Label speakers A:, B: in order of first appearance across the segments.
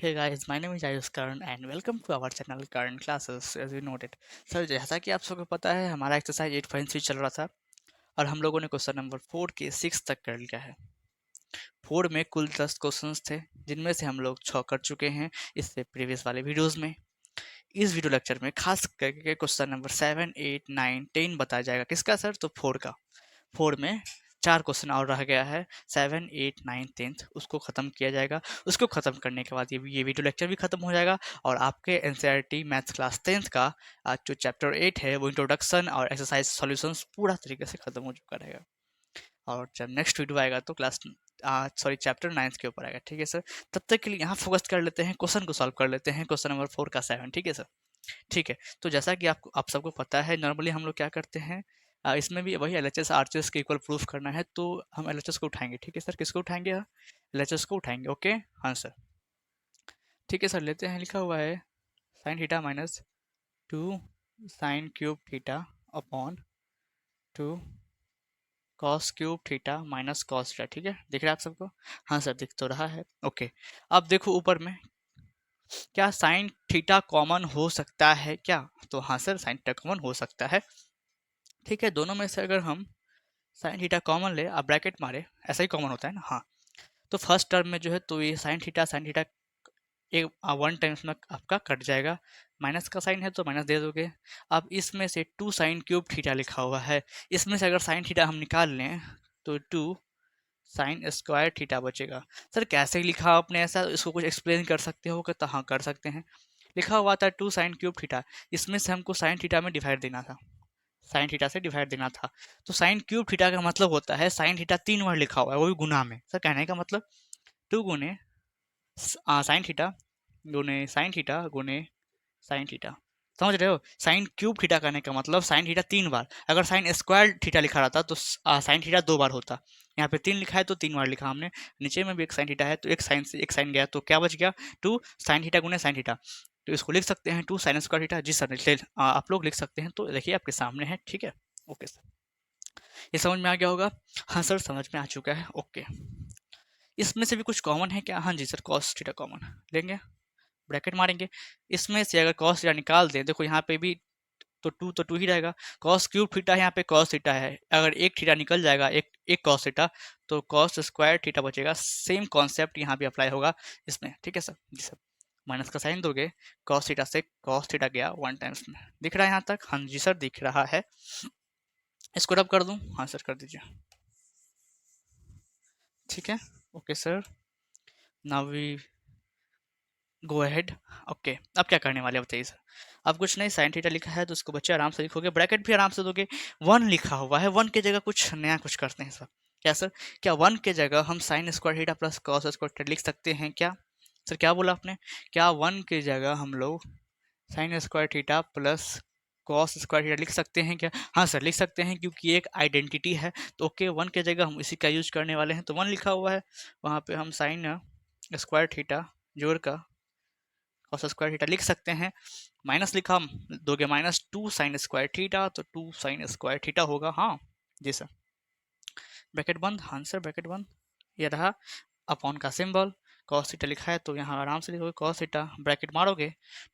A: Hey guys, my name is Ayush Karan and welcome to our channel Karan Classes as you noted. Sir जैसा कि आप सबको पता है हमारा एक्सरसाइज 8.3 चल रहा था और हम लोगों ने क्वेश्चन नंबर 4 के 6 तक कर लिया है। 4 में कुल 10 क्वेश्चंस थे जिनमें से हम लोग 6 कर चुके हैं इससे प्रीवियस वाले वीडियोस में। इस वीडियो लेक्चर में खास करके क्वेश्चन नंबर 7, 8, 9, 10 बताया जाएगा। किसका सर? तो 4 का। 4 में 4 क्वेश्चन और रह गया है। 7, 8, 9, 10 उसको खत्म किया जाएगा। उसको खत्म करने के बाद ये वीडियो लेक्चर भी खत्म हो जाएगा और आपके एनसीईआरटी मैथ्स क्लास 10th का आज जो चैप्टर 8 है वो इंट्रोडक्शन और एक्सरसाइज सॉल्यूशंस पूरा तरीके से खत्म हो चुका रहेगा। और जब नेक्स्ट वीडियो आएगा तो चैप्टर 9th के ऊपर आएगा। ठीक है सर। तब तक के लिए यहाँ फोकस कर लेते हैं, क्वेश्चन को सॉल्व कर लेते हैं। क्वेश्चन नंबर 4 का 7। ठीक है सर। ठीक है। तो जैसा कि आप सबको पता है नॉर्मली हम लोग क्या करते हैं, इसमें भी वही एलएचएस आरएचएस के इक्वल प्रूफ करना है तो हम एलएचएस को उठाएंगे। ठीक है सर। किसको उठाएंगे? एलएचएस को उठाएंगे। ओके। हाँ सर। ठीक है सर। लेते हैं, लिखा हुआ है sine theta minus 2 sine cube theta upon 2 cos cube theta minus cos theta. ठीक है, दिख रहा है आप सबको? हाँ सर, दिख तो रहा है। ओके। अब देखो ऊपर में, क्या साइन थीटा कॉमन हो सकता है क्या? तो हाँ सर, साइन थीटा कॉमन हो सकता है। ठीक है, दोनों में से अगर हम साइन थीटा कॉमन ले, आप ब्रैकेट मारे, ऐसा ही कॉमन होता है ना? हाँ। तो फर्स्ट टर्म में जो है तो ये साइन थीटा एक वन टाइम्स में आपका कट जाएगा। माइनस का साइन है तो माइनस दे दोगे। अब इसमें से 2 साइन क्यूब थीटा लिखा हुआ है, इसमें से अगर साइन थीटा हम निकाल लें तो 2 साइन स्क्वायर थीटा बचेगा। सर कैसे लिखा आपने ऐसा? इसको कुछ एक्सप्लेन कर सकते हो? कहता हाँ कर सकते हैं। लिखा हुआ था 2 साइन क्यूब थीटा, इसमें से हमको साइन थीटा में डिवाइड देना था, साइन थीटा से डिवाइड देना था। तो साइन क्यूब थीटा का मतलब होता है साइन थीटा 3 बार लिखा हुआ है, वो भी गुना में। सर कहने का मतलब 2 गुने साइन थीटा गुने साइन थीटा गुने साइन थीटा। समझ रहे हो? साइन क्यूब थीटा करने का मतलब साइन थीटा 3 बार। अगर साइन स्क्वायर थीटा लिखा रहता तो साइन थीटा 2 बार होता। यहाँ पे 3 लिखा है तो 3 बार लिखा हमने। नीचे में भी एक साइन थीटा है तो एक साइन से एक साइन गया तो क्या बच गया? 2 साइन थीटा गुने साइन थीटा। तो इसको लिख सकते हैं 2 साइन स्क्वायर थीटा। जी सर, आप लोग लिख सकते हैं। तो देखिए आपके सामने है। ठीक है। ओके सर, ये समझ में आ गया होगा? हाँ सर, समझ में आ चुका है। ओके। इसमें से भी कुछ कॉमन है क्या? हाँ जी सर, कॉस थीटा कॉमन लेंगे, ब्रैकेट मारेंगे। इसमें से अगर कॉस थीटा निकाल दें, देखो यहाँ पे भी तो 2 ही रहेगा। कॉस क्यूब थीटा यहाँ पे कॉस थीटा है, अगर एक थीटा निकल जाएगा, एक एक कॉस थीटा, तो कॉस स्क्वायर थीटा बचेगा। सेम कॉन्सेप्ट यहाँ भी अप्लाई होगा इसमें। ठीक है सर। जी सर। माइनस का साइन दोगे, कॉस थीटा से कॉस थीटा गया 1 टाइम्स में। दिख रहा है यहाँ तक? हाँ जी सर, दिख रहा है। इसको रब कर दूं? हाँ सर, कर दीजिए। ठीक है। Okay sir, now we go ahead. Okay, अब क्या करने वाले बताइए सर? अब कुछ नहीं, साइन थीटा लिखा है तो उसको बच्चे आराम से लिखोगे, ब्रैकेट भी आराम से दोगे। 1 लिखा हुआ है, 1 की जगह कुछ नया कुछ करते हैं सर। क्या सर? क्या 1 के जगह हम sine square theta plus cos square theta लिख सकते हैं क्या? सर क्या बोला आपने? क्या 1 की जगह हम लोग sine square theta plus cos square theta लिख सकते हैं क्या? हाँ सर, लिख सकते हैं क्योंकि एक आइडेंटिटी है। तो ओके, 1 की जगह हम इसी का यूज करने वाले हैं तो 1 लिखा हुआ है, वहाँ पे हम साइन स्क्वायर थीटा जोड़ का कॉस स्क्वायर थीटा लिख सकते हैं। माइनस लिखा दोगे, माइनस 2 साइन स्क्वायर थीटा, तो 2 साइन स्क्वायर थीटा होगा। हाँ जी सर। ब्रैकेट बंद। हाँ सर, ब्रैकेट बंद। ये रहा अपॉन का सिंबल। कॉस थीटा लिखा है तो यहाँ आराम से लिखोगे कॉस थीटा, ब्रैकेट मारोगे।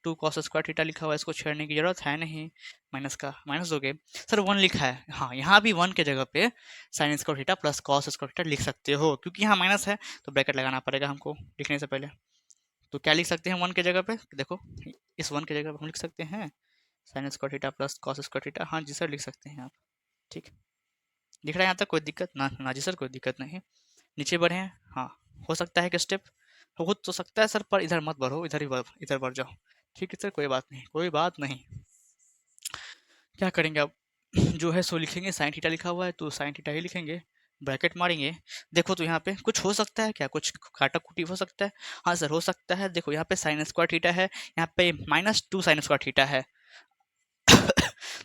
A: 2 कॉस स्क्वायर थीटा लिखा हुआ है, इसको छेड़ने की जरूरत है नहीं। माइनस का माइनस दोगे। सर 1 लिखा है, हाँ यहाँ भी 1 के जगह पे sine square theta plus cos square theta लिख सकते हो, क्योंकि यहाँ माइनस है तो ब्रैकेट लगाना पड़ेगा हमको लिखने से पहले। तो क्या लिख सकते हैं 1 की जगह पे? देखो, इस 1 की जगह पे हम लिख सकते हैं sine square theta plus cos square theta. हाँ जी सर, लिख सकते हैं आप। ठीक, दिख रहा है यहाँ तक? कोई दिक्कत ना? ना जी सर, कोई दिक्कत नहीं। नीचे बढ़े हैं। हाँ, हो सकता है कि स्टेप हो तो सकता है सर, पर इधर मत बढ़ो, इधर ही इधर बढ़ जाओ। ठीक है सर, कोई बात नहीं, कोई बात नहीं। क्या करेंगे अब? जो है सो लिखेंगे, साइन थीटा लिखा हुआ है तो साइन थीटा ही लिखेंगे, ब्रैकेट मारेंगे। देखो तो यहाँ पे कुछ हो सकता है क्या? कुछ काटा कुटी हो सकता है? हाँ सर, हो सकता है। देखो यहाँ पे साइन स्क्वायर थीटा है, यहाँ पे माइनस 2 साइन स्क्वायर थीटा है।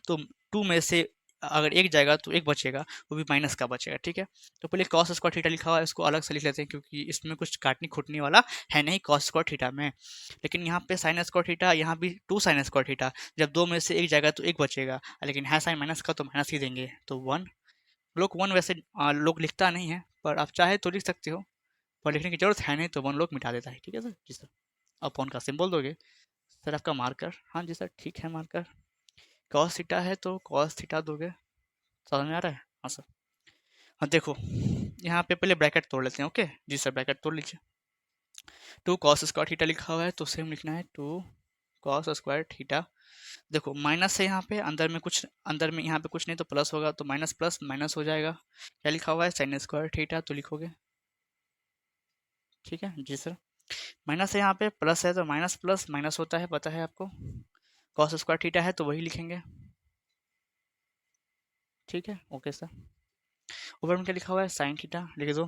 A: तो 2 में से अगर एक जाएगा तो एक बचेगा, वो भी माइनस का बचेगा। ठीक है। तो पहले कॉस स्क्वायर थीटा लिखा हुआ है, इसको अलग से लिख लेते हैं क्योंकि इसमें कुछ काटने खुटने वाला है नहीं कॉस स्क्वायर थीटा में। लेकिन यहाँ पे साइन स्क्वायर थीटा, यहाँ भी 2 साइन स्क्वायर थीटा, जब 2 में से एक जाएगा तो एक बचेगा, लेकिन है साइन माइनस का तो माइनस ही देंगे। तो 1 लोग 1 वैसे लोग लिखता नहीं है, पर आप चाहे तो लिख सकते हो, पर लिखने की जरूरत है नहीं तो 1 लोग मिटा देता है। ठीक है सर। जी सर। अपॉन का सिंबल दोगे। सर आपका मार्कर, हाँ जी सर ठीक है मार्कर। कॉस थीटा है तो कॉस थीटा दोगे। समझ में आ रहा है? हाँ सर। हाँ देखो, यहाँ पे पहले ब्रैकेट तोड़ लेते हैं। ओके जी सर, ब्रैकेट तोड़ लीजिए। 2 कॉस स्क्वायर थीटा लिखा हुआ है तो सेम लिखना है 2 कॉस स्क्वायर थीटा। देखो माइनस है यहाँ पे, अंदर में कुछ, अंदर में यहाँ पे कुछ नहीं तो प्लस होगा, तो माइनस प्लस माइनस हो जाएगा। क्या लिखा हुआ है? साइन स्क्वायर थीटा तो लिखोगे। ठीक है जी सर। माइनस है यहाँ पे, प्लस है तो माइनस प्लस माइनस होता है, पता है आपको। कॉस स्क्वायर थीटा है तो वही लिखेंगे। ठीक है ओके सर। ऊपर में क्या लिखा हुआ है? साइन थीटा लिख दो।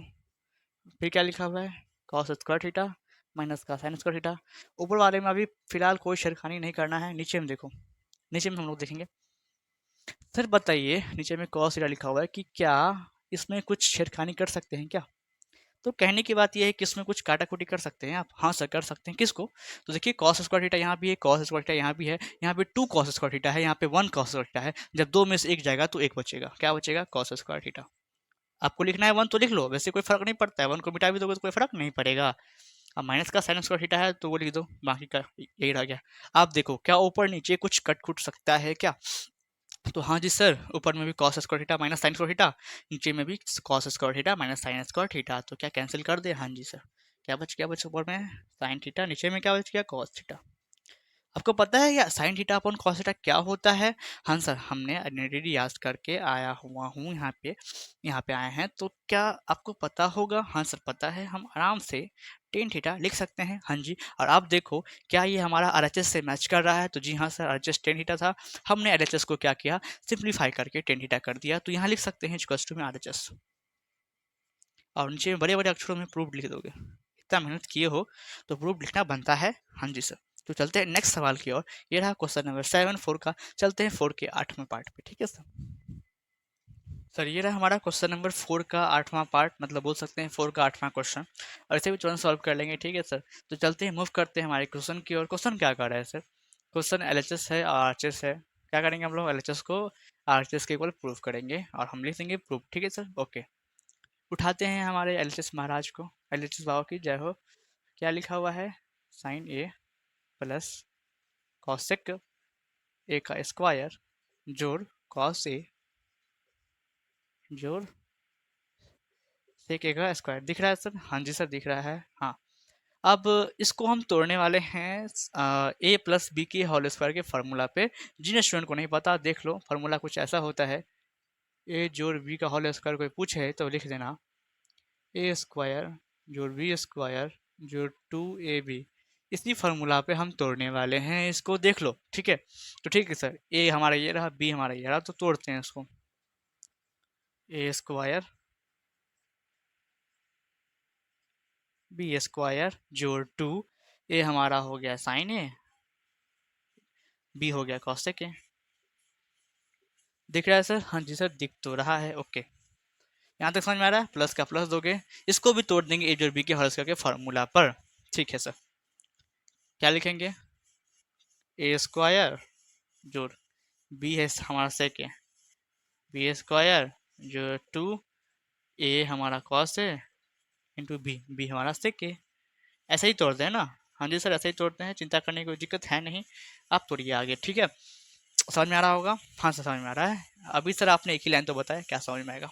A: फिर क्या लिखा हुआ है? कॉस स्क्वायर थीटा माइनस का साइन स्क्वायर थीटा। ऊपर वाले में अभी फिलहाल कोई छेड़खानी नहीं करना है। नीचे में देखो, नीचे में हम लोग देखेंगे। सर बताइए, नीचे में कॉस थीटा लिखा हुआ है कि क्या इसमें कुछ छेड़खानी कर सकते हैं क्या? तो कहने की बात यह है कि इसमें कुछ काटा-कुटी कर सकते हैं आप। हाँ सर कर सकते हैं। किसको? तो देखिए कॉस स्क्वायर थीटा यहाँ भी है, कॉस स्क्वायर थीटा यहाँ भी है, यहाँ पे 2 कॉस स्क्वायर थीटा है, यहाँ पे 1 कॉस स्क्वायर थीटा है। जब 2 में से 1 जाएगा तो 1 बचेगा। क्या बचेगा? Cos square theta. आपको लिखना है 1 तो लिख लो, वैसे कोई फ़र्क नहीं पड़ता है। 1 को मिटा भी दोगे तो कोई फ़र्क नहीं पड़ेगा। अब माइनस का साइन स्क्वायर थीटा है तो वो लिख दो, बाकी का यही रह गया। आप देखो क्या ऊपर नीचे कुछ कट-कुट सकता है क्या? तो हाँ जी सर, ऊपर में भी cos square theta minus sine square theta, नीचे में भी cos square theta minus sine square theta. तो क्या कैंसिल कर दे? हाँ जी सर। क्या बच ऊपर में? साइन थीटा, नीचे में क्या बच गया? Cos theta. आपको पता है या sine theta upon cos theta क्या होता है? हाँ सर, हमने ऑलरेडी याद करके आया हुआ हूँ यहाँ पे आए हैं। तो क्या आपको पता होगा? हाँ सर पता है, हम आराम से टेन थीटा लिख सकते हैं। हाँ जी, और आप देखो क्या ये हमारा आरएचएस से मैच कर रहा है? तो जी हाँ सर, आरएचएस टेन थीटा था। हमने एलएचएस को क्या किया? सिंप्लीफाई करके टेन थीटा कर दिया। तो यहाँ लिख सकते हैं इक्वल्स टू में आरएचएस, और नीचे में बड़े बड़े अक्षरों में प्रूफ लिख दोगे। इतना मेहनत किए हो तो प्रूफ लिखना बनता है। हाँ जी सर। तो चलते हैं नेक्स्ट सवाल की ओर। ये रहा क्वेश्चन नंबर 7 4 का। चलते हैं 4 के 8वें पार्ट पे। ठीक है सर। सर ये रहा हमारा क्वेश्चन नंबर 4 का 8वां पार्ट, मतलब बोल सकते हैं 4 का 8वां क्वेश्चन, और इसे भी तुरंत सॉल्व कर लेंगे। ठीक है सर। तो चलते हैं, मूव करते हैं हमारे क्वेश्चन की ओर। क्वेश्चन क्या कर रहा है सर? क्वेश्चन एलएचएस है और आरएचएस है। क्या करेंगे हम लोग? एलएचएस को आरएचएस के इक्वल प्रूफ करेंगे और हम लिख देंगे प्रूफ। ठीक है सर ओके। उठाते हैं हमारे एलएचएस महाराज को। एलएचएस बाबा की जय हो। क्या लिखा हुआ है? Sine A plus cosec A का स्क्वायर जोड़ कॉस ए जोड़ सेक ए का स्क्वायर। दिख रहा है सर? हाँ जी सर दिख रहा है। हाँ, अब इसको हम तोड़ने वाले हैं ए प्लस बी के होल स्क्वायर के फार्मूला पे। जिन स्टूडेंट को नहीं पता देख लो, फार्मूला कुछ ऐसा होता है। ए जोड़ बी का होल स्क्वायर कोई पूछे तो लिख देना ए स्क्वायर जोड़ बी स्क्वायर जोड़ 2ab। इसी फार्मूला पे हम तोड़ने वाले हैं इसको, देख लो। ठीक है, तो ठीक है सर, ए हमारा ये रहा, बी हमारा ये रहा, तो तोड़ते हैं इसको। ए स्क्वायर बी स्क्वायर जोड़ 2, ए हमारा हो गया साइन ए, बी हो गया कॉसेक ए। दिख रहा है सर? हाँ जी सर दिख तो रहा है। ओके, यहाँ तक समझ में आ रहा है? प्लस का प्लस दोगे, इसको भी तोड़ देंगे ए जोड़ बी के होल स्क्वायर के फार्मूला पर। ठीक है सर। क्या लिखेंगे? ए स्क्वायर जोड़ बी है हमारा सेक है, बी स्क्वायर जो 2 ए हमारा कॉस है इंटू बी, बी हमारा सेक है। ऐसे ही तोड़ते हैं ना? हाँ जी सर ऐसे ही तोड़ते हैं, चिंता करने की कोई दिक्कत है नहीं। आप तोड़िए आगे। ठीक है, समझ में आ रहा होगा? हाँ सर समझ में आ रहा है। अभी सर आपने एक ही लाइन तो बताया, क्या समझ में आएगा?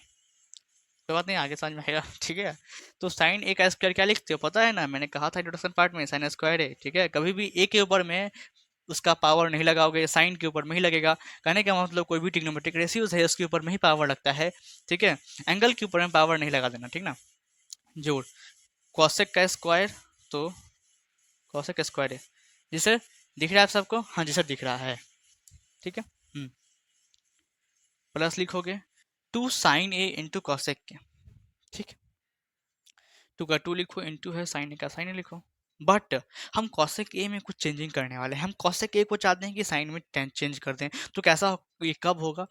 A: कोई बात नहीं, आगे समझ में आएगा। ठीक है, तो साइन ए का स्क्वायर क्या लिखते हो पता है ना? मैंने कहा था इंट्रोडक्शन पार्ट में, साइन स्क्वायर है। ठीक है, कभी भी ए के ऊपर में उसका पावर नहीं लगाओगे, साइन के ऊपर में ही लगेगा। कहने का मतलब कोई भी ट्रिग्नोमेट्रिक रेशियोज है उसके ऊपर में ही पावर लगता है। ठीक है, एंगल के ऊपर में पावर नहीं लगा देना। ठीक ना? जोड़ कॉसेक का स्क्वायर, तो कॉसेक स्क्वायर है। जी सर दिख रहा है आप सबको? हाँ जी सर दिख रहा है। ठीक है, प्लस लिखोगे 2 साइन ए इंटू कॉसेक के। ठीक है, 2 का 2 लिखो, इंटू है साइन ए का साइन ए लिखो। बट हम कॉसेक ए में कुछ चेंजिंग करने वाले हैं। हम कॉसेक ए को चाहते हैं कि साइन में चेंज कर दें। तो कैसा, ये कब होगा?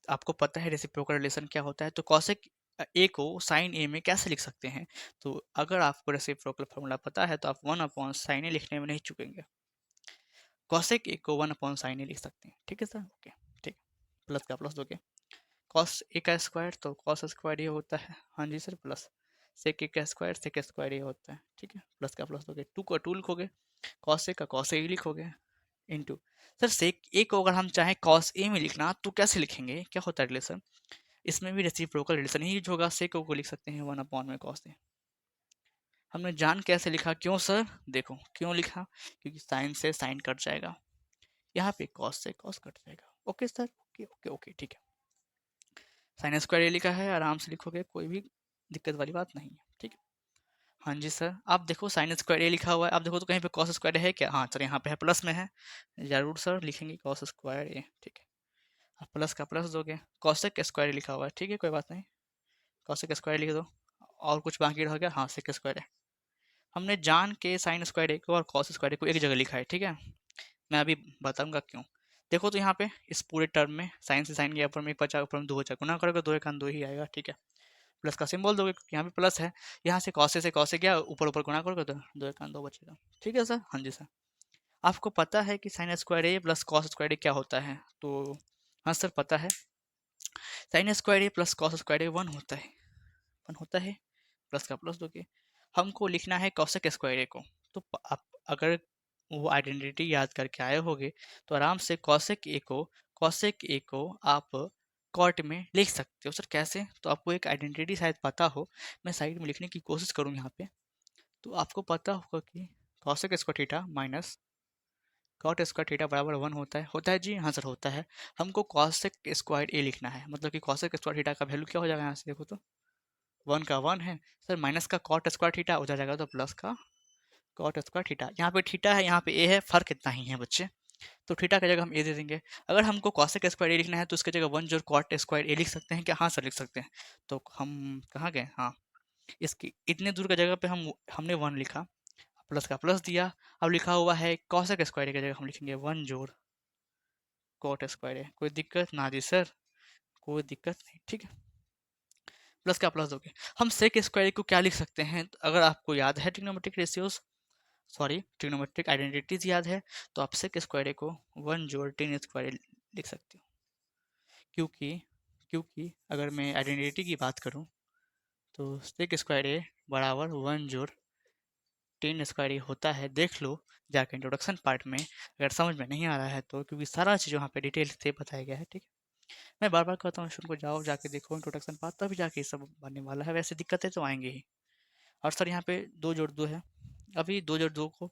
A: आपको पता है रेसिप्रोकल रिलेशन क्या होता है? तो कॉसेक ए को साइन ए में कैसे लिख सकते हैं? तो अगर आपको रेसिप्रोकल फॉर्मूला पता है तो आप 1 अपॉन साइन ए लिखने में नहीं चुकेंगे। कॉसेक ए को 1 अपॉन साइन ए लिख सकते हैं। ठीक है सर ओके। ठीक, प्लस का प्लस दोगे, कॉस ए का स्क्वायर तो कॉस स्क्वायर ये होता है। हाँ जी सर प्लस सेक ए का स्क्वायर ए होता है, ठीक है, प्लस का प्लस दोगे, टू को टू लिखोगे, कॉस ए का कॉस ए लिखोगे, इनटू। सर सेक ए को अगर हम चाहें कॉस ए में लिखना तो कैसे लिखेंगे, क्या होता है रिलेशन, इसमें भी रेसिप्रोकल रिलेशन ही होगा, सेक को लिख सकते हैं 1 में कॉस ए। हमने जान कैसे लिखा, क्यों सर, देखो क्यों लिखा, क्योंकि साइन से साइन कट जाएगा, यहाँ पे कॉस से कॉस कट जाएगा। Okay sir, okay okay okay, ठीक है। साइन स्क्वायर ए लिखा है, आराम से लिखोगे, कोई भी दिक्कत वाली बात नहीं है, ठीक है। हाँ जी सर, आप देखो साइन स्क्वायर ए लिखा हुआ है, आप देखो तो कहीं पे कॉस स्क्वायर है क्या, हाँ सर यहाँ पे है, प्लस में है, जरूर सर लिखेंगे कॉस स्क्वायर ए, ठीक है। आप प्लस का प्लस दोगे, कॉसेक स्क्वायर लिखा हुआ है, ठीक है, कोई बात नहीं, कॉसेक स्क्वायर लिख दो, और कुछ बाकी रह गया, हाँ सेक स्क्वायर है। हमने जान के साइन स्क्वायर ए को और कॉस स्क्वायर ए को एक जगह लिखा है, ठीक है, मैं अभी बताऊंगा क्यों। देखो तो यहाँ पे इस पूरे टर्म में साइन से साइन गया, ऊपर में एक बचा, ऊपर में दो बचा, गुना करोगे दो एक दो ही आएगा, ठीक है। प्लस का सिंबल दोगे क्योंकि यहाँ पे प्लस है, यहाँ से कॉसे गया, ऊपर ऊपर गुना करोगे तो दो एक दो बचेगा, ठीक है सर, हाँ जी सर। आपको पता है कि साइन स्क्वायर ए प्लस कॉस स्क्वायर ए क्या होता है, तो हाँ सर पता है, साइन स्क्वायर ए प्लस कॉस स्क्वायर ए 1 होता है, प्लस का प्लस दोगे। हमको लिखना है कॉसेक स्क्वायर ए को, तो आप अगर वो आइडेंटिटी याद करके आए होगे तो आराम से कॉसेक ए को आप कॉट में लिख सकते हो। सर कैसे, तो आपको एक आइडेंटिटी शायद पता हो, मैं साइड में लिखने की कोशिश करूँ यहाँ पे, तो आपको पता होगा कि cosec square theta minus cot square theta बराबर 1 होता है जी, हाँ सर होता है। हमको कॉसेक स्क्वायर ए लिखना है, मतलब कि कॉसेक स्क्वायर थीटा का वैल्यू क्या हो जाएगा, यहाँ से देखो तो 1 का 1 है सर, माइनस का कॉट स्क्वायर थीटा उधर जाएगा तो प्लस का कॉट स्क्वायर थीटा, यहाँ पे थीटा है यहाँ पे ए है, फर्क इतना ही है बच्चे, तो थीटा की जगह हम ए दे देंगे। अगर हमको कॉसेक स्क्वायर ए लिखना है तो उसकी जगह 1 जोड़ कॉट स्क्वायर ए लिख सकते हैं क्या, हाँ सर लिख सकते हैं। तो हम कहाँ गए, हाँ इसकी इतने दूर का जगह पे हमने 1 लिखा, प्लस का प्लस दिया, अब लिखा हुआ है कॉसेक स्क्वायर ए की जगह हम लिखेंगे 1 जोड़ कॉट स्क्वायर ए, कोई दिक्कत ना जी सर, कोई दिक्कत नहीं, ठीक है। प्लस का प्लस दोगे, हम सेक स्क्वायर को क्या लिख सकते हैं, तो अगर आपको याद है trigonometric ratios, sorry trigonometric identities याद है, तो आप सेक स्क्वायर को 1 जोड़ टेन स्क्वायर लिख सकते हो, क्योंकि क्योंकि अगर मैं आइडेंटिटी की बात करूं तो सेक स्क्वायर ए बराबर 1 जोड़ टेन स्क्वायर होता है, देख लो जाके इंट्रोडक्शन पार्ट में, अगर समझ में नहीं आ रहा है तो, क्योंकि सारा चीज़ वहाँ पे डिटेल से बताया गया है, ठीक है। मैं बार बार कहता हूँ स्टूडेंट को, जाओ जाके देखो इंट्रोडक्शन पार्ट, तभी जाके ये सब बनने वाला है, वैसे दिक्कतें तो आएंगी ही। और सर यहाँ पे 2 जोड़ 2 है, अभी 2 जोड़ 2 को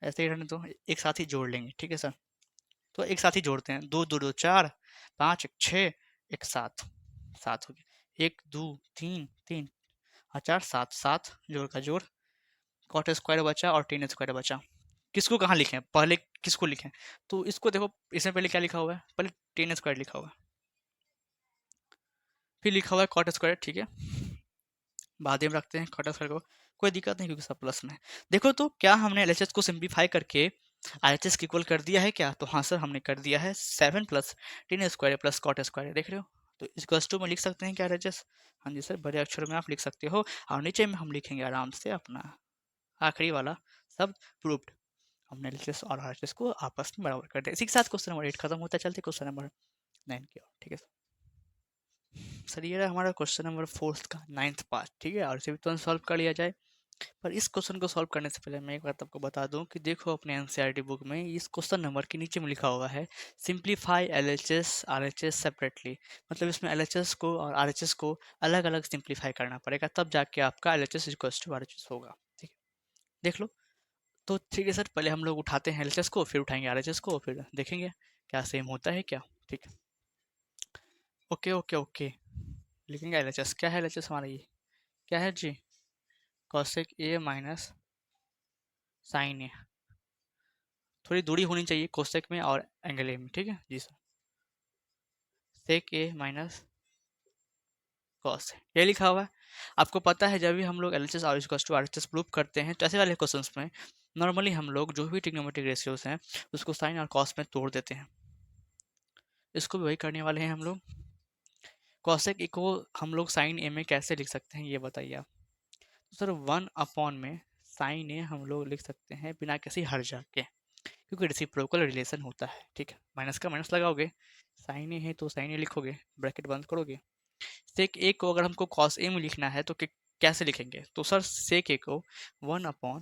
A: ऐसे ही रहने दो, एक साथ ही जोड़ लेंगे, ठीक है सर। तो एक साथ ही जोड़ते हैं, 2 2 2 4, 5 1 6, एक 7, 7 हो गया, 1 2 3 3, हाँ 4 7, 7 जोड़ का जोड़, कॉट स्क्वायर बचा और टेन स्क्वायर बचा। किसको कहाँ लिखें, पहले किसको लिखें, तो इसको देखो, इसमें पहले क्या लिखा हुआ है, पहले टेन स्क्वायर लिखा हुआ है, फिर लिखा हुआ है कॉट स्क्वायर, ठीक है, बाद में रखते हैं कॉट स्क्वायर को, कोई दिक्कत नहीं क्योंकि सब प्लस में है। देखो तो क्या हमने एलएचएस को सिंप्लीफाई करके आरएचएस की इक्वल कर दिया है क्या, तो हाँ सर हमने कर दिया है, 7 plus ten square plus cot square, देख रहे हो, तो इक्वल्स टू में लिख सकते हैं क्या आरएचएस, हाँ जी सर बड़े अक्षरों में आप लिख सकते हो, और नीचे में हम लिखेंगे आराम से अपना आखिरी वाला सब प्रूफ्ड, हमने एलएचएस और आरएचएस को आपस में बराबर कर दिया। इसी के साथ क्वेश्चन नंबर 8 खत्म होता है, चलते क्वेश्चन नंबर 9 की ओर, ठीक है सर। ये रहा हमारा क्वेश्चन नंबर 4 का 9th पार्ट, ठीक है, और इसे भी तुरंत सॉल्व कर लिया जाए। पर इस क्वेश्चन को सॉल्व करने से पहले मैं एक बात आपको बता दूं कि देखो अपने एनसीईआरटी बुक में इस क्वेश्चन नंबर के नीचे में लिखा हुआ है सिंप्लीफाई एलएचएस आरएचएस सेपरेटली, मतलब इसमें एलएचएस को और आरएचएस को अलग अलग सिंप्लीफाई करना पड़ेगा, तब जाके आपका एलएचएस इक्वल्स टू आरएचएस होगा, ठीक है, देख लो। तो ठीक है सर, पहले हम लोग उठाते हैं एलएचएस को, फिर उठाएंगे आरएचएस को, फिर देखेंगे क्या सेम होता है क्या, ठीक है। ओके ओके ओके, लिखेंगे एलएचएस, क्या है एलएचएस हमारा, ये क्या है जी, कॉसेक ए माइनस साइन ए, थोड़ी दूरी होनी चाहिए कोसेक में और एंगल ए में, ठीक है जी सर, सेक ए माइनस कॉस, ये लिखा हुआ है। आपको पता है जब भी हम लोग एलएचएस और आरएचएस प्रूव करते हैं तो ऐसे वाले क्वेश्चंस में नॉर्मली हम लोग जो भी ट्रिग्नोमेट्रिक रेशियोज हैं उसको साइन और कॉस में तोड़ देते हैं, इसको भी वही करने वाले हैं हम लोग। कॉसेक ए को हम लोग साइन ए में कैसे लिख सकते हैं ये बताइए आप, तो सर 1 में साइन ए हम लोग लिख सकते हैं बिना किसी हर्जा के, क्योंकि रेसिप्रोकल रिलेशन होता है, ठीक है, माइनस का माइनस लगाओगे, साइन ए है तो साइन ए लिखोगे, ब्रैकेट बंद करोगे, सेक ए को अगर हमको कॉस ए में लिखना है तो कैसे लिखेंगे? तो सर सेक ए को 1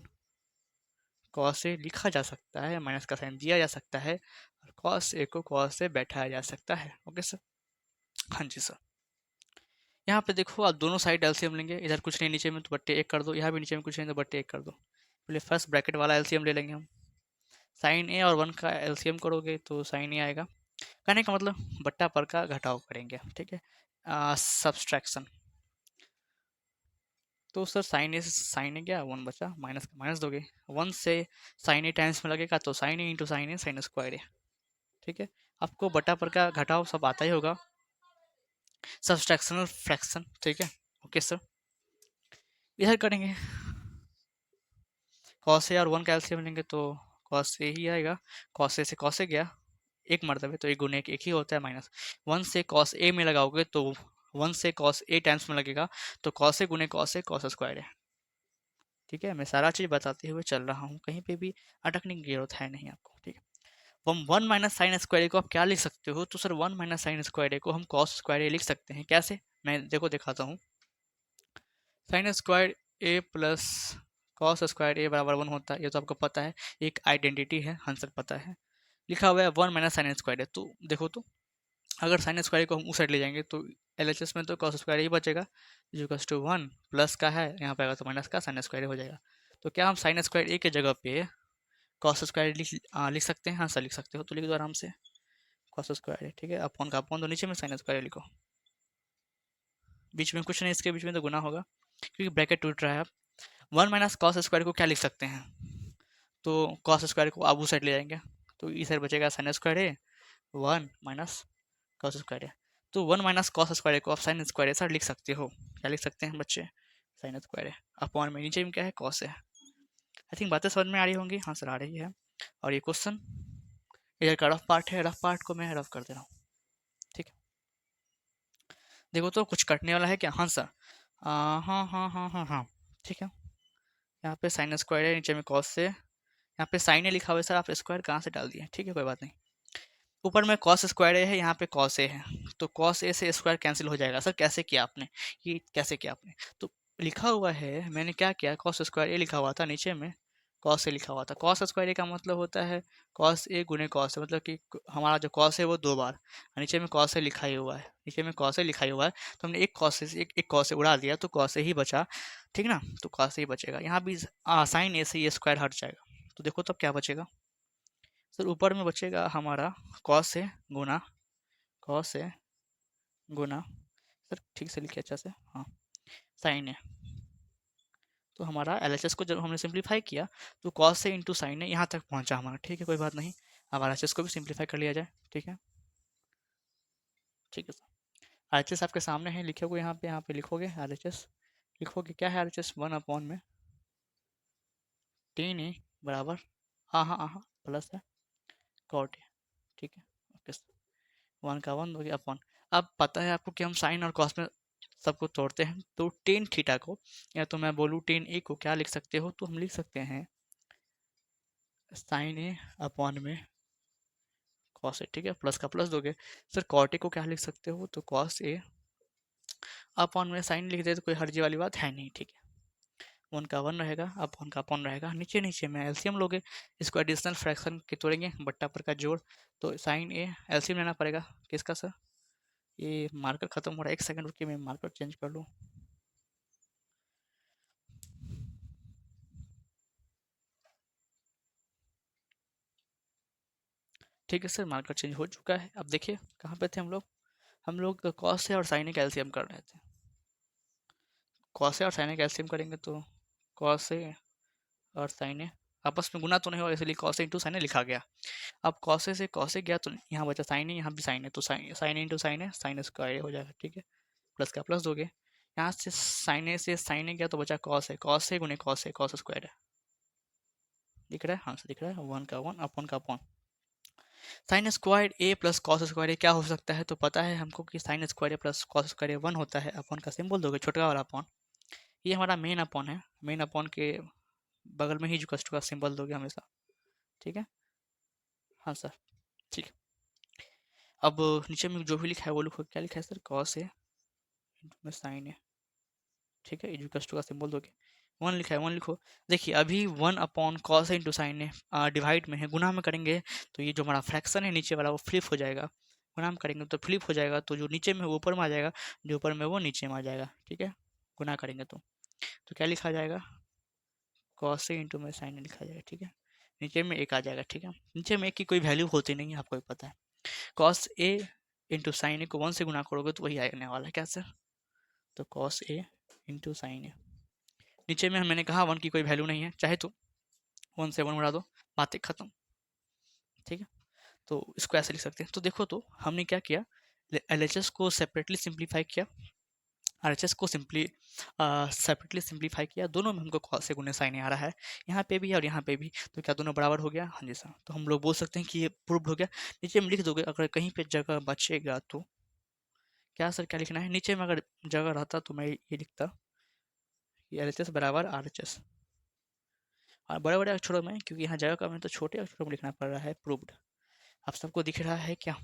A: कॉस ए लिखा जा सकता है, माइनस का साइन दिया जा सकता है, और कॉस ए को कॉस से बैठाया जा सकता है। Okay sir. हाँ जी सर। यहाँ पे देखो आप दोनों साइड एलसीएम लेंगे, इधर कुछ नहीं नीचे में तो बट्टे 1 कर दो, यहाँ भी नीचे में कुछ नहीं तो बट्टे 1 कर दो। पहले फर्स्ट ब्रैकेट वाला एलसीएम ले लेंगे हम। साइन ए और 1 का एलसीएम करोगे तो साइन ए आएगा। कहने का मतलब बट्टा पर का घटाव करेंगे, ठीक है, सब्सट्रैक्शन। तो सर साइन ए गया, 1 बचा, माइनस का माइनस दोगे, 1 से साइन ए टाइम्स में लगेगा तो साइन ए इंटू साइन ए साइन स्क्वायर ए, ठीक है। आपको बटा पर का घटाव सब आता ही होगा, सब्सट्रैक्शनल फ्रैक्शन, ठीक है। Okay sir. इधर करेंगे, कॉस ए और 1 का एलसीएम लेंगे तो कॉस ए ही आएगा। कॉस ए से कॉस ए गया, एक मरतबे तो एक गुने एक ही होता है, माइनस 1 से कॉस ए में लगाओगे तो 1 से कॉस ए टाइम्स में लगेगा तो कॉस ए गुने कॉस ए कॉस स्क्वायर है, ठीक है। मैं सारा चीज़ बताते हुए चल रहा हूँ, कहीं पे भी अटकने की जरूरत है नहीं आपको, ठीक है। हम 1 माइनस साइन स्क्वायर ए को आप क्या लिख सकते हो? तो सर 1 माइनस साइन स्क्वायर ए को हम कॉस स्क्वायर ए लिख सकते हैं। कैसे? मैं देखो दिखाता हूँ। साइन स्क्वायर ए प्लस कॉस स्क्वायर ए बराबर 1 होता है, ये तो आपको पता है, एक आइडेंटिटी है, हंसक पता है। लिखा हुआ है 1 माइनस साइन स्क्वायर ए, तो देखो तो अगर साइन स्क्वायर को हम उस साइड ले जाएंगे तो एलएचएस में तो कॉस स्क्वायर ही बचेगा, इक्वल्स टू 1 प्लस का है, यहाँ पे आएगा तो माइनस का साइन स्क्वायर हो जाएगा। तो क्या हम साइन स्क्वायर ए के जगह पे कॉस स्क्वायर लिख सकते हैं? हाँ सर लिख सकते हो, तो लिख दो आराम से कॉस स्क्वायर है, ठीक है। अपॉन का अपॉन, तो नीचे में साइन स्क्वायर लिखो, बीच में कुछ नहीं, इसके बीच में तो गुना होगा क्योंकि ब्रैकेट टूट रहा है। अब 1 माइनस कॉस स्क्वायर को क्या लिख सकते हैं? तो कॉस स्क्वायर को आप उस साइड ले जाएंगे तो इस साइड बचेगा साइन स्क्वायर है, 1 माइनस कॉस स्क्वायर है। तो 1 माइनस कॉस स्क्वायर को आप साइन स्क्वायर सर लिख सकते हो। क्या लिख सकते हैं बच्चे? साइन स्क्वायर है, अपॉन में नीचे में क्या है, कॉस है। आई थिंक बातें समझ में आ रही होंगी? हाँ सर आ रही है। और ये क्वेश्चन इधर का रफ पार्ट है, रफ पार्ट को मैं रफ कर दे रहा हूँ, ठीक है। देखो तो कुछ कटने वाला है क्या? हाँ सर, हाँ हाँ हाँ हाँ हाँ, ठीक है। यहाँ पे साइन स्क्वायर है, नीचे में कॉस से, यहाँ पे साइन ए लिखा हुआ है सर, आप स्क्वायर कहाँ से डाल दिए? ठीक है कोई बात नहीं। ऊपर में कॉस स्क्वायर ए है, यहाँ पे कॉस ए है, तो कॉस ए से स्क्वायर कैंसिल हो जाएगा। सर कैसे किया आपने? ये कैसे किया आपने? तो लिखा हुआ है, मैंने क्या किया, कॉस स्क्वायर ए लिखा हुआ था, नीचे में कॉस ए लिखा हुआ था। कॉस स्क्वायर ए का मतलब होता है कॉस ए गुने कॉस ए, मतलब कि हमारा जो कॉस है वो 2 बार, और नीचे में कॉस ए लिखा ही हुआ है, नीचे में कॉस ए लिखा ही हुआ है, तो हमने एक कॉस से एक कॉस ए उड़ा दिया तो कॉस ए ही बचा, ठीक ना। तो कॉस ए ही बचेगा, यहाँ भी साइन ए से ये स्क्वायर हट जाएगा, तो देखो तब क्या बचेगा सर? ऊपर में बचेगा हमारा cos A Guna cos A Guna, sir ठीक से लिखे अच्छा से, हाँ, साइन ए। तो हमारा एलएचएस को जब हमने सिंप्लीफाई किया तो कॉस से इंटू साइन ए यहाँ तक पहुँचा हमारा, ठीक है कोई बात नहीं। अब एलएचएस को भी सिंप्लीफाई कर लिया जाए, ठीक है, ठीक है सर। एलएचएस आपके सामने है, लिखोगे यहाँ पे लिखोगे एलएचएस, लिखोगे क्या है एलएचएस, 1 अपॉन में 3 ए बराबर, हाँ हाँ हाँ हाँ, प्लस है कॉट ए, ठीक है। ओके सर, 1 का 1 हो गया अपॉन। अब पता है आपको कि हम साइन और कॉस में सबको तोड़ते हैं, तो टेन थीटा को, या तो मैं बोलूँ टेन ए को क्या लिख सकते हो? तो हम लिख सकते हैं साइन ए अपॉन में कॉस ए, ठीक है, प्लस का प्लस दोगे। सर कॉट ए को क्या लिख सकते हो? तो कॉस ए अपॉन में साइन लिख दे तो कोई हर्जी वाली बात है नहीं, ठीक है। 1 का 1 रहेगा, अपॉन का अपॉन रहेगा, नीचे नीचे में एलसीएम लोगे, इसको एडिशनल फ्रैक्शन के तोड़ेंगे, बट्टा पर का जोड़, तो साइन ए एलसीएम लेना पड़ेगा किसका सर? ये मार्कर खत्म हो रहा है, 1 सेकंड रुकिए, मैं मार्कर चेंज कर लूँ। ठीक है सर, मार्कर चेंज हो चुका है। अब देखिए कहाँ पे थे हम लोग? हम लोग कॉस से और साइन का एलसीएम कर रहे थे। कॉस से और साइन का एलसीएम करेंगे तो कॉस से और साइन ए आपस में गुना तो नहीं होगा, इसलिए कॉस इंटू साइन लिखा गया। अब कॉस से कॉस गया तो यहाँ बचा साइन, यहाँ भी साइन है, तो साइन इंटू साइन है, साइन स्क्वायर हो जाएगा, ठीक है। प्लस का प्लस दोगे, यहाँ से साइन गया तो बचा कॉस है गुने कॉस स्क्वायर है, दिख रहा है? हाँ से दिख रहा है, 1 का 1 अपॉन का अपॉन। साइन स्क्वायर ए प्लस कॉस स्क्वायर ए क्या हो सकता है? तो पता है हमको कि साइन स्क्वायर ए प्लस कॉस स्क्वायर ए 1 होता है। अपॉन का सिंबल दोगे, छोटा वाला अपॉन, ये हमारा मेन अपॉन है, मेन अपॉन के बगल में ही जो कस्ट का सिंबल दोगे हमेशा, ठीक है। हाँ सर, ठीक है। अब नीचे में जो भी लिखा है वो लिखो, क्या लिखा है सर? कॉस ए में साइन ए, ठीक है, इक्वल टू का सिंबल दोगे, 1 लिखा है 1 लिखो। देखिए अभी 1 अपॉन कॉस इंटू साइन है, डिवाइड में है, गुना में करेंगे तो ये जो हमारा फ्रैक्शन है नीचे वाला वो फ्लिप हो जाएगा, गुना में करेंगे तो फ्लिप हो जाएगा, तो जो नीचे में वो ऊपर में आ जाएगा, जो ऊपर में वो नीचे में आ जाएगा। ठीक है, गुना करेंगे तो क्या लिखा जाएगा, कॉस ए इंटू में साइन लिखा जाएगा। ठीक है, नीचे में एक आ जाएगा। ठीक है, नीचे में एक की कोई वैल्यू होती नहीं है, आपको भी पता है। कॉस ए इंटू साइन ए को 1 से गुना करोगे तो वही आने वाला है, क्या सर, तो कॉस ए इंटू साइन ए। नीचे में मैंने कहा 1 की कोई वैल्यू नहीं है, चाहे तो 1 से 1 बढ़ा दो, बातें खत्म। ठीक है, तो इसको ऐसे लिख सकते हैं। तो देखो तो हमने क्या किया, एलएचएस को सेपरेटली सिंप्लीफाई किया, आरएचएस को सेपरेटली सिंप्लीफाई किया, दोनों में हमको कॉस से गुने साइन आ रहा है, यहाँ पे भी और यहाँ पे भी, तो क्या दोनों बराबर हो गया, हाँ जी सर। तो हम लोग बोल सकते हैं कि ये प्रूव्ड हो गया। नीचे में लिख दोगे, अगर कहीं पे जगह बचेगा तो क्या सर, क्या लिखना है, नीचे में अगर जगह रहता तो मैं ये लिखता, एलएचएस बराबर आरएचएस, और बड़े बड़े अक्षरों में, क्योंकि यहाँ जगह कम है तो छोटे अक्षरों में लिखना पड़ रहा है, प्रूव्ड। आप सबको दिख रहा है क्या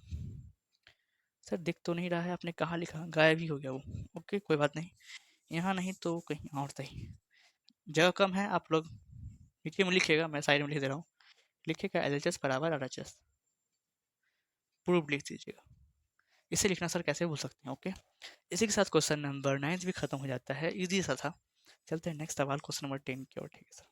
A: सर, दिख तो नहीं रहा है, आपने कहाँ लिखा, गायब ही हो गया वो। ओके कोई बात नहीं, यहाँ नहीं तो कहीं और सही, जगह कम है, आप लोग नीचे में लिखिएगा, मैं साइड में लिख दे रहा हूँ, लिखिएगा एलएचएस बराबर आरएचएस, प्रूव्ड लिख दीजिएगा। इसे लिखना सर कैसे भूल सकते हैं। ओके, इसी के साथ क्वेश्चन नंबर 9 भी खत्म हो जाता है, इजी सा था। चलते हैं नेक्स्ट सवाल, क्वेश्चन नंबर 10 की ओर। ठीक है सर,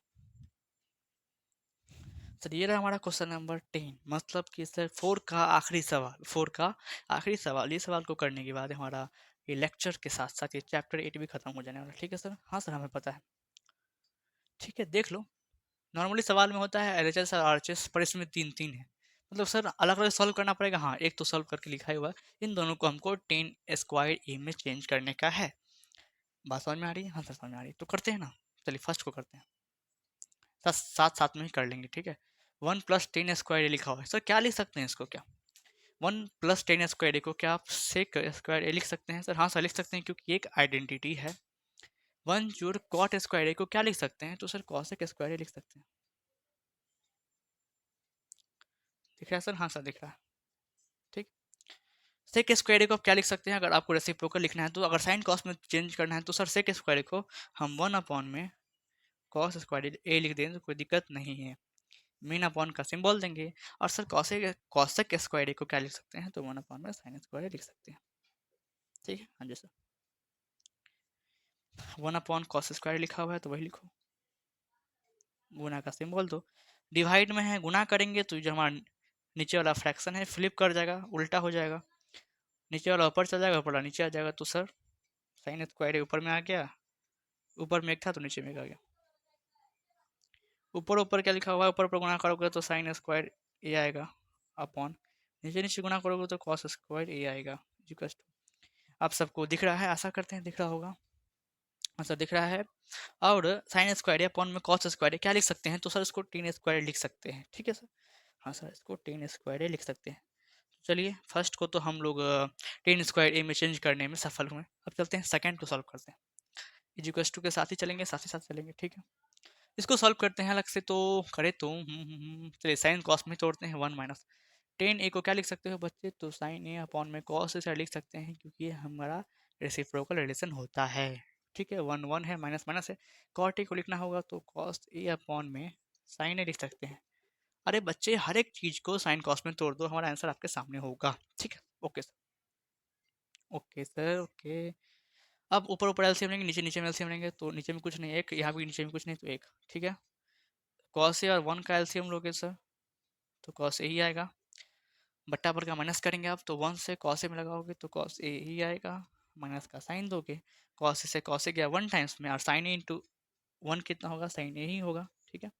A: सर ये रहा हमारा क्वेश्चन नंबर 10, मतलब कि सर 4 का आखिरी सवाल, 4 का आखिरी सवाल। ये सवाल को करने के बाद हमारा ये लेक्चर के साथ साथ ये चैप्टर 8 भी खत्म हो जाने वाला है। ठीक है सर, हाँ सर हमें पता है। ठीक है, देख लो, नॉर्मली सवाल में होता है एलएचएस और आरएचएस, पर इसमें 3 3 है, मतलब सर अलग अलग सॉल्व करना पड़ेगा। हाँ, एक तो सॉल्व करके लिखा ही हुआ है, इन दोनों को हमको 10 स्क्वायर ए में चेंज करने का है। बात समझ में आ रही है, हाँ सर समझ में आ रही है, तो करते हैं ना। चलिए फर्स्ट को करते हैं, साथ साथ में ही कर लेंगे। ठीक है, 1 + 10 स्क्वायर ए लिखा हुआ है, सर क्या लिख सकते हैं इसको, क्या 1 + 10 स्क्वायर ए को क्या आप सेक स्क्वायर ए लिख सकते हैं, सर हाँ सर लिख सकते हैं, क्योंकि एक आइडेंटिटी है। 1 + कॉट स्क्वायर ए को क्या लिख सकते हैं, तो सर कॉसेक स्क्वायर ए लिख सकते हैं। दिख रहा है सर, हाँ सर दिख रहा है। ठीक, सेक स्क्वायर को आप क्या लिख सकते हैं, अगर आपको रेसिप्रोकल लिखना है तो, अगर साइन कॉस में चेंज करना है तो सर सेक स्क्वायर को हम 1 अपॉन में कॉस स्क्वायर ए लिख दें तो कोई दिक्कत नहीं है, मीन अपॉन का सिंबल देंगे। और सर कॉसेक स्क्वायर को क्या लिख सकते हैं, तो 1 अपॉन में साइन स्क्वायर लिख सकते हैं। ठीक है, हाँ जी सर, 1 अपॉन कॉस स्क्वायर लिखा हुआ है तो वही लिखो, गुना का सिंबल दो, डिवाइड में है, गुना करेंगे तो जो हमारा नीचे वाला फ्रैक्शन है फ्लिप कर जाएगा, उल्टा हो जाएगा, नीचे वाला ऊपर चल जाएगा, ऊपर वाला नीचे आ जाएगा, तो सर साइन स्क्वायर ऊपर में आ गया, ऊपर में एक था तो नीचे में एक आ गया। ऊपर ऊपर क्या लिखा हुआ है, ऊपर ऊपर गुणा करोगे तो साइन स्क्वायर ए आएगा, अपॉन नीचे नीचे गुणा करोगे तो कॉस स्क्वायर ए आएगा, इक्वल्स टू। आप सबको दिख रहा है, आशा करते हैं दिख रहा होगा, अच्छा दिख रहा है। और साइन स्क्वायर अपॉन में कॉस स्क्वायर क्या लिख सकते हैं, तो सर इसको 10 स्क्वायर लिख सकते हैं। ठीक है सर, हाँ सर इसको 10 स्क्वायर लिख सकते हैं। चलिए फर्स्ट को तो हम लोग 10 स्क्वायर ए में चेंज करने में सफल हुए, अब चलते हैं सेकंड को सॉल्व करते हैं, इक्वल्स टू के साथ ही चलेंगे, साथ ही साथ चलेंगे। ठीक है, इसको सॉल्व करते हैं अलग से, तो करे तो चलिए साइन कॉस में तोड़ते हैं, 1 - 10 ए को क्या लिख सकते हो बच्चे, तो साइन ए अपॉन में कॉस से लिख सकते हैं, क्योंकि ये हमारा रेसिप्रोकल रिलेशन होता है। ठीक है, 1 1 है, माइनस माइनस है, कॉट ए को लिखना होगा तो कॉस ए अपॉन में साइन ए लिख सकते हैं। अरे बच्चे हर एक चीज को साइन कॉस में तोड़ दो, हमारा आंसर आपके सामने होगा। ठीक है, okay sir, okay sir, okay. अब ऊपर ऊपर एलसीएम लेंगे, नीचे नीचे में एलसीएम लेंगे, तो नीचे में कुछ नहीं, एक यहाँ भी नीचे में कुछ नहीं तो एक। ठीक है, कॉस ए और 1 का एलसीएम लोगे सर तो कॉस ए ही आएगा, बट्टा पर का माइनस करेंगे आप, तो 1 से कॉस ए में लगाओगे तो कॉस ए ही आएगा, माइनस का साइन दोगे, कॉस ए से कॉस ए गया 1 टाइम्स में, और साइन ए इंटू 1 कितना होगा, साइन ए ही होगा। ठीक है,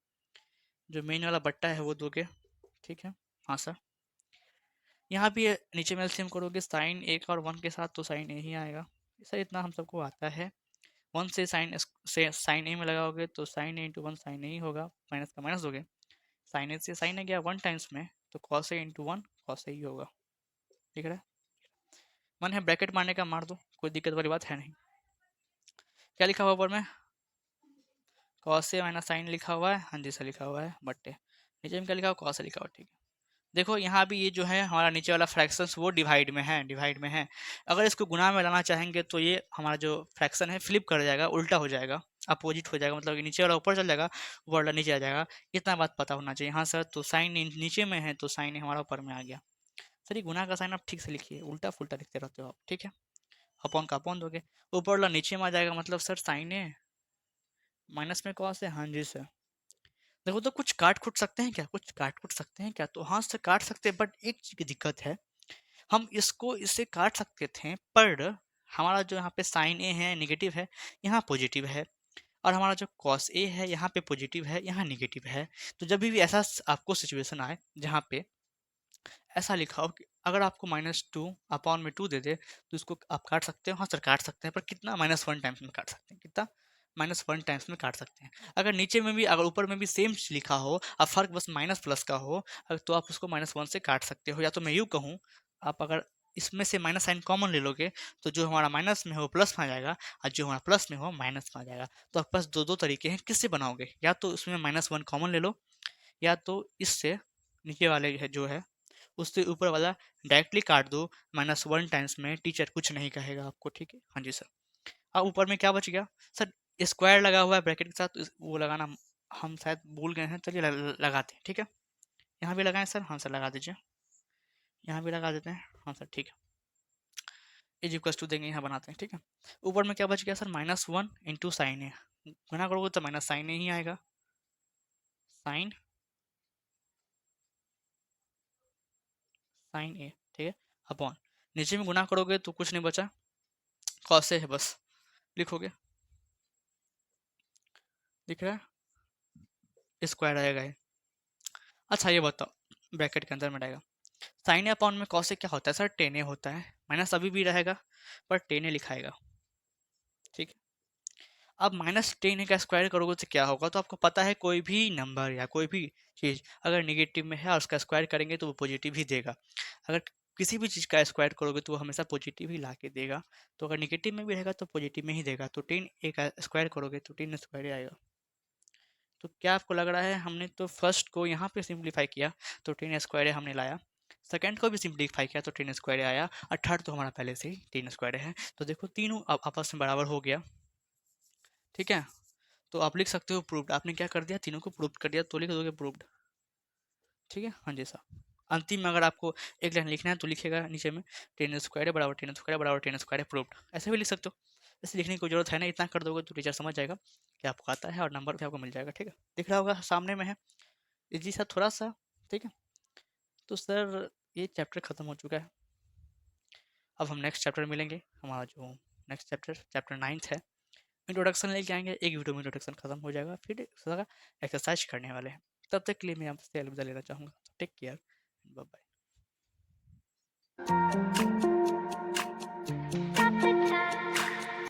A: जो मेन वाला बट्टा है वो दोगे। ठीक है, हाँ सर, यहाँ भी नीचे में एलसीएम करोगे साइन एक और 1 के साथ तो साइन ए ही आएगा, सर इतना हम सबको आता है। 1 से साइन ए में लगाओगे तो साइन ए इंटू 1 साइन ए ही होगा, माइनस का माइनस दोगे, साइन ए से साइन ए गया 1 टाइम्स में तो cos A into 1 cos A ही होगा। ठीक है, मन है ब्रैकेट मारने का मार दो, कोई दिक्कत वाली बात है नहीं। क्या लिखा हुआ ऊपर में, कॉस ए माइनस साइन लिखा हुआ है, हाँ जी सर लिखा हुआ है, बट्टे नीचे में क्या लिखा हुआ, कॉस ए लिखा हुआ। ठीक है, देखो यहाँ भी ये जो है हमारा नीचे वाला फ्रैक्शंस वो डिवाइड में है। अगर इसको गुणा में लाना चाहेंगे तो ये हमारा जो फ्रैक्शन है फ्लिप कर जाएगा, उल्टा हो जाएगा, अपोजिट हो जाएगा, मतलब कि नीचे वाला ऊपर चल जाएगा, ऊपर वाला नीचे आ जाएगा। इतना बात पता होना चाहिए। हाँ सर, तो साइन नीचे में है तो साइन हमारा ऊपर में आ गया। सर ये गुना का साइन आप ठीक से लिखिए, उल्टा फुल्टा लिखते रहते हो आप, ठीक है। अपॉन का अपॉन दोगे, ऊपर वाला नीचे में आ जाएगा, मतलब सर साइन है माइनस में कॉस है। हाँ जी सर। देखो तो कुछ काट खुट सकते हैं क्या, कुछ काट खुट सकते हैं क्या? तो हाँ सर काट सकते हैं, बट एक चीज की दिक्कत है, हम इसको इससे काट सकते थे, पर हमारा जो यहाँ पे साइन ए है नेगेटिव है, यहाँ पॉजिटिव है, और हमारा जो कॉस ए है यहाँ पे पॉजिटिव है, यहाँ नेगेटिव है। तो जब भी ऐसा आपको सिचुएशन आए जहाँ पे ऐसा लिखा हो कि अगर आपको -2 अपॉन में 2 दे दे तो इसको आप काट सकते हो। हाँ सर काट सकते हैं, पर कितना? -1 टाइम्स में काट सकते हैं। कितना? -1 टाइम्स में काट सकते हैं। अगर नीचे में भी, अगर ऊपर में भी सेम लिखा हो, अब फर्क बस माइनस प्लस का हो, तो आप उसको -1 से काट सकते हो। या तो मैं यूँ कहूँ, आप अगर इसमें से माइनस साइन कॉमन ले लोगे तो जो हमारा माइनस में हो प्लस में आ जाएगा, और जो हमारा प्लस में हो माइनस में आ जाएगा। तो आपके पास दो दो तरीके हैं, किससे बनाओगे? या तो उसमें -1 कॉमन ले लो, या तो इससे नीचे वाले है जो है उससे ऊपर वाला डायरेक्टली काट दो -1 टाइम्स में। टीचर कुछ नहीं कहेगा आपको, ठीक है। हाँ जी सर। अब ऊपर में क्या बच गया सर? स्क्वायर लगा हुआ है ब्रैकेट के साथ, वो लगाना हम शायद भूल गए हैं। चलिए लगाते हैं, ठीक है। यहाँ भी लगाएं सर? हाँ सर लगा दीजिए। यहाँ भी लगा देते हैं। हाँ सर ठीक है। इज इक्वल टू देंगे, यहाँ बनाते हैं, ठीक है। ऊपर में क्या बच गया सर? -1 इंटू साइन ए। गुना करोगे तो माइनस साइन ए ही आएगा, साइन साइन ए, ठीक है। अपॉन नीचे में गुना करोगे तो कुछ नहीं बचा, कॉस ए है बस, लिखोगे, दिख रहा है, स्क्वायर आएगा ये। अच्छा ये बताओ, ब्रैकेट के अंदर में रहेगा, साइन अपॉन में कॉस से क्या होता है सर? टेन ए होता है। माइनस अभी भी रहेगा, पर टेन ए लिखाएगा, ठीक है। अब -10 का स्क्वायर करोगे तो क्या होगा? तो आपको पता है कोई भी नंबर या कोई भी चीज़ अगर नेगेटिव में है और उसका स्क्वायर करेंगे तो वो पॉजिटिव ही देगा। अगर किसी भी चीज़ का स्क्वायर करोगे तो वो हमेशा पॉजिटिव ही ला के देगा। तो अगर नेगेटिव में भी रहेगा तो पॉजिटिव में ही देगा। तो 10 का स्क्वायर करोगे तो 10 स्क्वायर ही आएगा। तो क्या आपको लग रहा है, हमने तो फर्स्ट को यहाँ पे सिंप्लीफाई किया तो 10 स्क्वायर हमने लाया, सेकंड को भी सिंप्लीफाई किया तो 10 स्क्वायर आया, और थर्ड तो हमारा पहले से ही 10 स्क्वायर है। तो देखो तीनों अब आपस में बराबर हो गया, ठीक है। तो आप लिख सकते हो प्रूव्ड। आपने क्या कर दिया? तीनों को प्रूव कर दिया, तो लिख दोगे प्रूव्ड, ठीक है। हाँ जी सर। अंतिम में अगर आपको एक लाइन लिखना है तो लिखेगा नीचे में 10 स्क्वायर है बराबर 10 स्क्वायर बराबर 10 स्क्वायर है प्रूव्ड, ऐसे भी लिख सकते हो। ऐसे लिखने की कोई जरूरत है ना, इतना कर दोगे तो टीचर समझ जाएगा कि आपको आता है, और नंबर भी आपको मिल जाएगा, ठीक है। दिख रहा होगा सामने में है, इजी सा थोड़ा सा, ठीक है। तो सर ये चैप्टर खत्म हो चुका है। अब हम नेक्स्ट चैप्टर मिलेंगे। हमारा जो नेक्स्ट चैप्टर चैप्टर 9 है, इंट्रोडक्शन लेके आएंगे। एक वीडियो में इंट्रोडक्शन खत्म हो जाएगा, फिर सारा एक्सरसाइज करने वाले हैं। तब तक के लिए मैं आपसे अलविदा लेना चाहूँगा। Take care, bye bye.